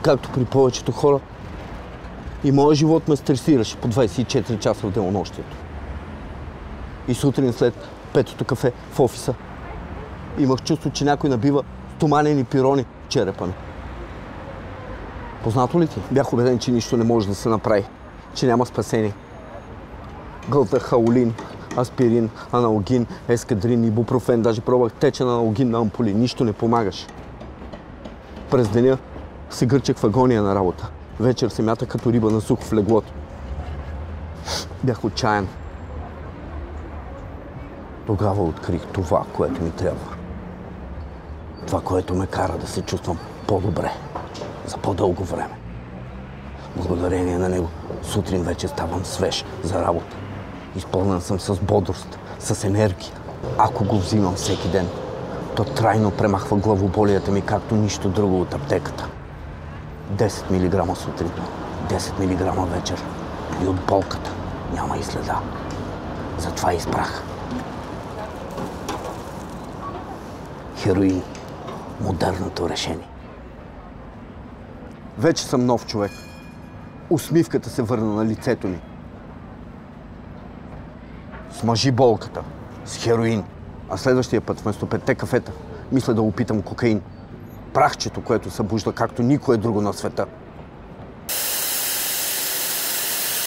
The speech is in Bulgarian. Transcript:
както при повечето хора. И моят живот ме стресираше по 24 часа в денонощието. И сутрин след петото кафе в офиса имах чувство, че някой набива стоманени пирони в черепа ми. Познато ли ти? Бях убеден, че нищо не може да се направи, че няма спасение. Гълтах хаолин, аспирин, аналгин, ескадрин, ибупрофен, даже пробвах течен аналгин на ампули. Нищо не помагаше. През деня се гърчах в агония на работа. Вечер се мята като риба на сухо в леглото. Бях отчаян. Тогава открих това, което ми трябва. Това, което ме кара да се чувствам по-добре, за по-дълго време. Благодарение на него сутрин вече ставам свеж за работа. Изпълнен съм с бодрост, с енергия. Ако го взимам всеки ден, то трайно премахва главоболията ми, както нищо друго от аптеката. 10 мг сутрин, 10 мг вечер. И от болката няма и следа. Затова избрах хероин. Модерното решение. Вече съм нов човек. Усмивката се върна на лицето ми. Смажи болката с хероин. А следващия път, вместо 5 кафета, мисля да опитам кокаин. Прахчето, което събужда както никое друго на света.